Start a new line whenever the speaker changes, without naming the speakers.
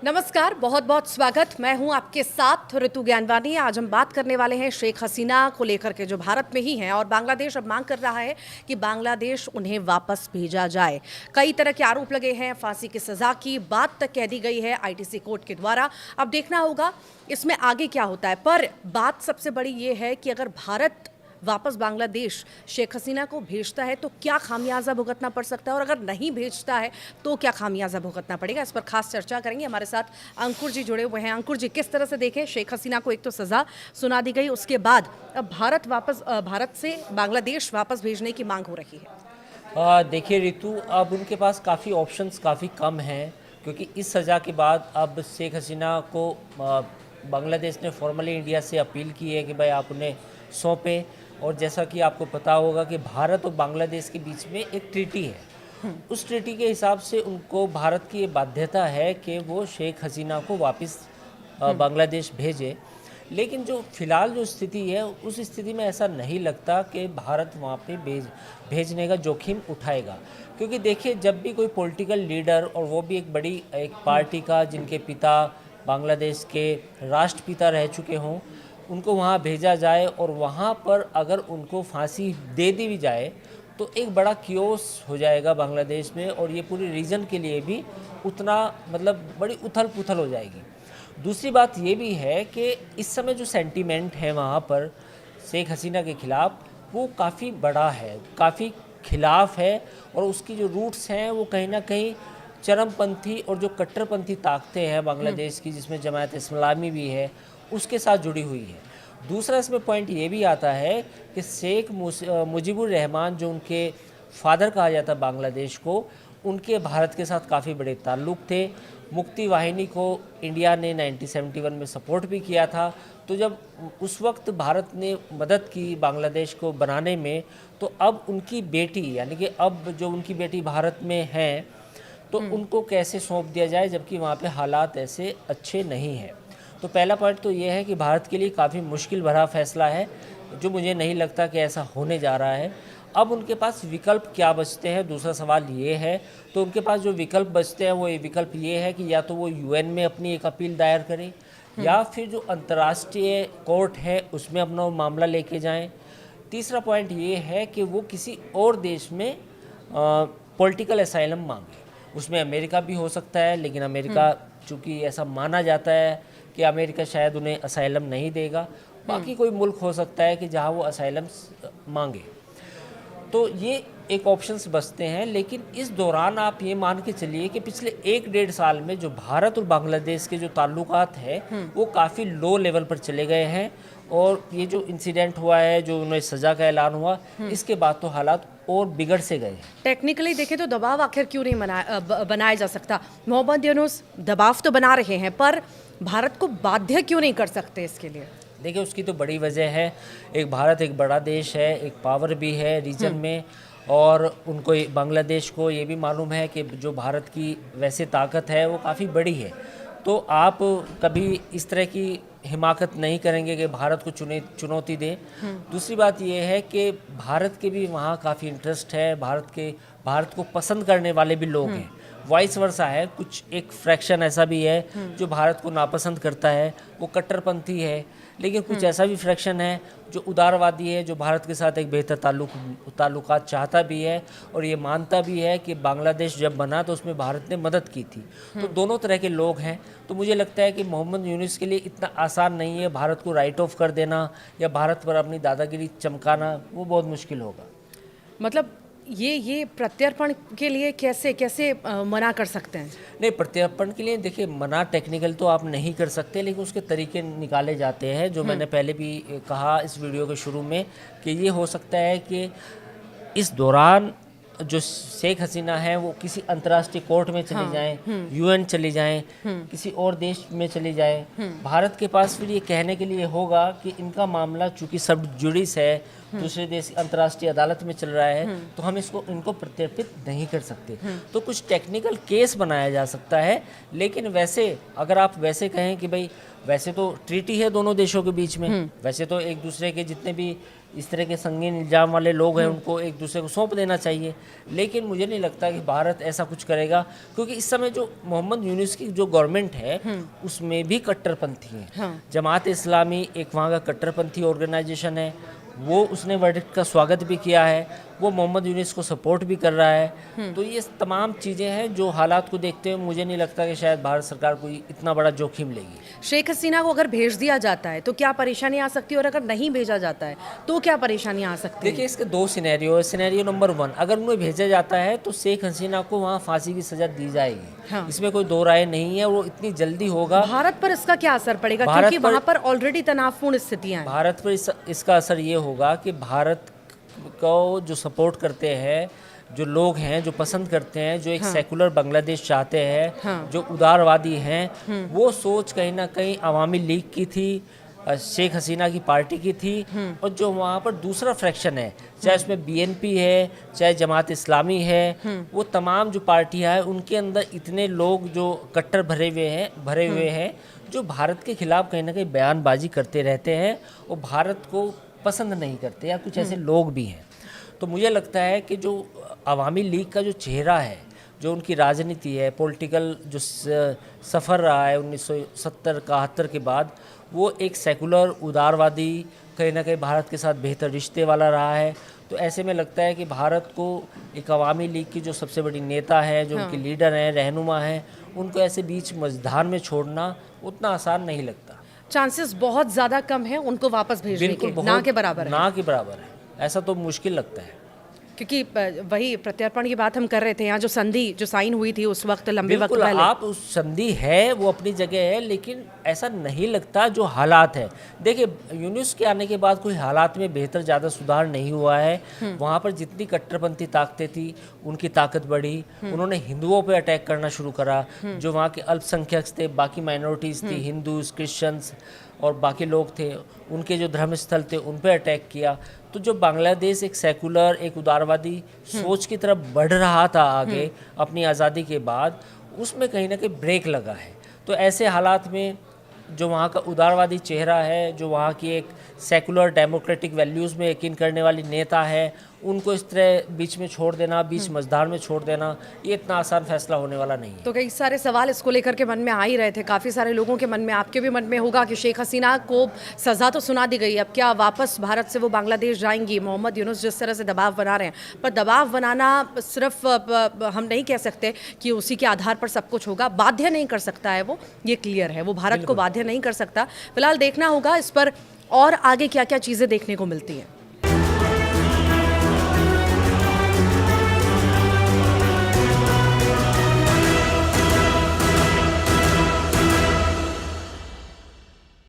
नमस्कार, बहुत बहुत स्वागत। मैं हूं आपके साथ ऋतु ज्ञानवानी। आज हम बात करने वाले हैं शेख हसीना को लेकर के, जो भारत में ही हैं और बांग्लादेश अब मांग कर रहा है कि बांग्लादेश उन्हें वापस भेजा जाए। कई तरह के आरोप लगे हैं, फांसी की सजा की बात तक कह दी गई है आईटीसी कोर्ट के द्वारा। अब देखना होगा इसमें आगे क्या होता है। पर बात सबसे बड़ी ये है कि अगर भारत वापस बांग्लादेश शेख हसीना को भेजता है तो क्या खामियाजा भुगतना पड़ सकता है, और अगर नहीं भेजता है तो क्या खामियाजा भुगतना पड़ेगा। इस पर खास चर्चा करेंगे। हमारे साथ अंकुर जी जुड़े हुए हैं। अंकुर जी, किस तरह से देखें, शेख हसीना को एक तो सज़ा सुना दी गई, उसके बाद अब भारत से बांग्लादेश वापस भेजने की मांग हो रही है।
देखिए रितु, अब उनके पास काफ़ी ऑप्शंस काफ़ी कम हैं, क्योंकि इस सज़ा के बाद अब शेख हसीना को बांग्लादेश ने फॉर्मली इंडिया से अपील की है कि भाई आप उन्हें सौंपें। और जैसा कि आपको पता होगा कि भारत और बांग्लादेश के बीच में एक ट्रीटी है। उस ट्रीटी के हिसाब से उनको भारत की ये बाध्यता है कि वो शेख हसीना को वापस बांग्लादेश भेजे। लेकिन जो फ़िलहाल जो स्थिति है, उस स्थिति में ऐसा नहीं लगता कि भारत वहाँ पे भेजने का जोखिम उठाएगा। क्योंकि देखिए, जब भी कोई पॉलिटिकल लीडर, और वो भी एक बड़ी एक पार्टी का जिनके पिता बांग्लादेश के राष्ट्रपिता रह चुके हों, उनको वहाँ भेजा जाए और वहाँ पर अगर उनको फांसी दे दी भी जाए तो एक बड़ा कियोस हो जाएगा बांग्लादेश में, और ये पूरी रीजन के लिए भी उतना मतलब बड़ी उथल पुथल हो जाएगी। दूसरी बात ये भी है कि इस समय जो सेंटीमेंट है वहाँ पर शेख हसीना के ख़िलाफ़, वो काफ़ी बड़ा है, काफ़ी खिलाफ है, और उसकी जो रूट्स हैं वो कहीं ना कहीं चरमपंथी और जो कट्टरपंथी ताकतें हैं बांग्लादेश की, जिसमें जमात इस्लामी भी है, उसके साथ जुड़ी हुई है। दूसरा इसमें पॉइंट ये भी आता है कि शेख मुजीबुर रहमान, जो उनके फादर कहा जाता है बांग्लादेश को, उनके भारत के साथ काफ़ी बड़े ताल्लुक़ थे। मुक्ति वाहिनी को इंडिया ने 1971 में सपोर्ट भी किया था। तो जब उस वक्त भारत ने मदद की बांग्लादेश को बनाने में, तो अब उनकी बेटी, यानी कि अब जो उनकी बेटी भारत में हैं, तो उनको कैसे सौंप दिया जाए, जबकि वहाँ पे हालात ऐसे अच्छे नहीं हैं। तो पहला पॉइंट तो ये है कि भारत के लिए काफ़ी मुश्किल भरा फैसला है, जो मुझे नहीं लगता कि ऐसा होने जा रहा है। अब उनके पास विकल्प क्या बचते हैं, दूसरा सवाल ये है। तो उनके पास जो विकल्प बचते हैं वो ये विकल्प ये है कि या तो वो यूएन में अपनी एक अपील दायर करें, या फिर जो अंतर्राष्ट्रीय कोर्ट है उसमें अपना मामला लेके जाएं। तीसरा पॉइंट ये है कि वो किसी और देश में पॉलिटिकल असाइलम मांगे। उसमें अमेरिका भी हो सकता है, लेकिन अमेरिका चूँकि ऐसा माना जाता है कि अमेरिका शायद उन्हें असाइलम नहीं देगा। बाकी कोई मुल्क हो सकता है कि जहां वो असाइलम मांगे। तो ये एक ऑप्शंस बचते हैं। लेकिन इस दौरान आप ये मान के चलिए कि पिछले 1-1.5 साल में जो भारत और बांग्लादेश के जो ताल्लुकात हैं वो काफ़ी लो लेवल पर चले गए हैं। और ये जो इंसिडेंट हुआ है, जो उन्हें सज़ा का ऐलान हुआ, इसके बाद तो हालात और बिगड़ से गए।
टेक्निकली देखें तो दबाव आखिर क्यों नहीं बनाया जा सकता। मोहम्मद यूनुस दबाव तो बना रहे हैं, पर भारत को बाध्य क्यों नहीं कर सकते इसके लिए।
देखिए, उसकी तो बड़ी वजह है। एक भारत एक बड़ा देश है, एक पावर भी है रीजन में, और उनको बांग्लादेश को ये भी मालूम है कि जो भारत की वैसे ताकत है वो काफ़ी बड़ी है। तो आप कभी इस तरह की हिमाकत नहीं करेंगे कि भारत को चुनौती दें। दूसरी बात ये है कि भारत के भी वहाँ काफ़ी इंटरेस्ट है, भारत को पसंद करने वाले भी लोग हैं। वाइस वर्सा है, कुछ एक फ्रैक्शन ऐसा भी है जो भारत को नापसंद करता है, वो कट्टरपंथी है। लेकिन कुछ ऐसा भी फ्रैक्शन है जो उदारवादी है, जो भारत के साथ एक बेहतर ताल्लुकात चाहता भी है, और ये मानता भी है कि बांग्लादेश जब बना तो उसमें भारत ने मदद की थी। तो दोनों तरह के लोग हैं। तो मुझे लगता है कि मोहम्मद यूनुस के लिए इतना आसान नहीं है भारत को राइट ऑफ कर देना या भारत पर अपनी दादागिरी चमकाना, वो बहुत मुश्किल होगा।
मतलब ये प्रत्यर्पण के लिए कैसे कैसे मना कर सकते हैं।
नहीं, प्रत्यर्पण के लिए देखिए, मना टेक्निकल तो आप नहीं कर सकते, लेकिन उसके तरीके निकाले जाते हैं, जो मैंने पहले भी कहा इस वीडियो के शुरू में, कि ये हो सकता है कि इस दौरान जो शेख हसीना है वो किसी अंतर्राष्ट्रीय कोर्ट में चली जाएं, यूएन चली जाएं, किसी और देश में चली जाएं। भारत के पास फिर ये कहने के लिए होगा कि इनका मामला चूंकि सब जुडिस है, दूसरे देश अंतर्राष्ट्रीय अदालत में चल रहा है, तो हम इनको प्रत्यर्पित नहीं कर सकते। तो कुछ टेक्निकल केस बनाया जा सकता है। लेकिन वैसे अगर आप वैसे कहें कि भाई वैसे तो ट्रीटी है दोनों देशों के बीच में, वैसे तो एक दूसरे के जितने भी इस तरह के संगीन इल्जाम वाले लोग हैं उनको एक दूसरे को सौंप देना चाहिए, लेकिन मुझे नहीं लगता कि भारत ऐसा कुछ करेगा, क्योंकि इस समय जो मोहम्मद यूनुस की जो गवर्नमेंट है उसमें भी कट्टरपंथी हैं।
हाँ।
जमात इस्लामी एक वहाँ का कट्टरपंथी ऑर्गेनाइजेशन है, वो उसने वर्डिक्ट का स्वागत भी किया है, वो मोहम्मद यूनुस को सपोर्ट भी कर रहा है। तो ये तमाम चीज़ें हैं जो हालात को देखते हुए मुझे नहीं लगता कि शायद भारत सरकार कोई इतना बड़ा जोखिम लेगी।
शेख हसीना को अगर भेज दिया जाता है तो क्या परेशानी आ सकती है, और अगर नहीं भेजा जाता है तो क्या परेशानी आ सकती है?
देखिए, इसके दो सिनेरियो है। सिनेरियो नंबर 1, अगर उन्हें भेजा जाता है तो शेख हसीना को वहाँ फांसी की सज़ा दी जाएगी।
हाँ।
इसमें कोई दो राय नहीं है, वो इतनी जल्दी होगा।
भारत पर इसका क्या असर पड़ेगा,
भारत
क्योंकि
पर-
वहाँ पर ऑलरेडी तनावपूर्ण स्थितियां हैं।
भारत पर इसका असर ये होगा कि भारत को जो सपोर्ट करते हैं, जो लोग हैं जो पसंद करते हैं, जो एक सेकुलर बांग्लादेश चाहते हैं,
हाँ।
जो उदारवादी हैं, वो सोच कहीं ना कहीं अवामी लीग की थी, शेख हसीना की पार्टी की थी। और जो वहाँ पर दूसरा फ्रैक्शन है, चाहे उसमें बीएनपी है, चाहे जमात इस्लामी है, वो तमाम जो पार्टियां हैं उनके अंदर इतने लोग जो कट्टर भरे हुए हैं जो भारत के खिलाफ कहीं ना कहीं बयानबाजी करते रहते हैं और भारत को पसंद नहीं करते, या कुछ ऐसे लोग भी हैं। तो मुझे लगता है कि जो अवामी लीग का जो चेहरा है, जो उनकी राजनीति है, पॉलिटिकल जो सफ़र रहा है 1970-71 के बाद, वो एक सेकुलर उदारवादी, कहीं ना कहीं भारत के साथ बेहतर रिश्ते वाला रहा है। तो ऐसे में लगता है कि भारत को एक अवामी लीग की जो सबसे बड़ी नेता है, जो उनके लीडर हैं, रहनुमा हैं, उनको ऐसे बीच मझधार में छोड़ना उतना आसान नहीं लगता।
चांसेस बहुत ज्यादा कम है उनको वापस भेजने
बिल्कुल,
के, ना के बराबर है,
ना के बराबर है, ऐसा तो मुश्किल लगता है।
क्योंकि वही प्रत्यर्पण की बात हम कर रहे थे, यहाँ जो संधि जो साइन हुई थी उस वक्त लंबे वक्त
बिल्कुल,
पहले।
आप उस संधि है वो अपनी जगह है, लेकिन ऐसा नहीं लगता जो हालात है। देखिए, यूनुस के आने के बाद कोई हालात में बेहतर ज़्यादा सुधार नहीं हुआ है। वहाँ पर जितनी कट्टरपंथी ताकतें थी उनकी ताकत बढ़ी, उन्होंने हिंदुओं पे अटैक करना शुरू करा। जो वहाँ के अल्पसंख्यक थे, बाकी माइनॉरिटीज़ थी, हिंदूज, क्रिश्चियंस और बाकी लोग थे, उनके जो धर्मस्थल थे उन पे अटैक किया। तो जो बांग्लादेश एक सेकुलर, एक उदारवादी सोच की तरफ बढ़ रहा था आगे अपनी आज़ादी के बाद, उसमें कहीं ना कहीं ब्रेक लगा है। तो ऐसे हालात में जो वहाँ का उदारवादी चेहरा है, जो वहाँ की एक सेकुलर डेमोक्रेटिक वैल्यूज़ में यकीन करने वाली नेता है, उनको इस तरह बीच में छोड़ देना, बीच मझधार में छोड़ देना, ये इतना आसान फैसला होने वाला नहीं है।
तो कई सारे सवाल इसको लेकर के मन में आ ही रहे थे, काफ़ी सारे लोगों के मन में, आपके भी मन में होगा कि शेख हसीना को सज़ा तो सुना दी गई, अब क्या वापस भारत से वो बांग्लादेश जाएंगी? मोहम्मद यूनुस जिस तरह से दबाव बना रहे हैं, पर दबाव बनाना सिर्फ हम नहीं कह सकते कि उसी के आधार पर सब कुछ होगा, बाध्य नहीं कर सकता है वो, ये क्लियर है, वो भारत को बाध्य नहीं कर सकता। फिलहाल देखना होगा इस पर और आगे क्या क्या चीज़ें देखने को मिलती हैं।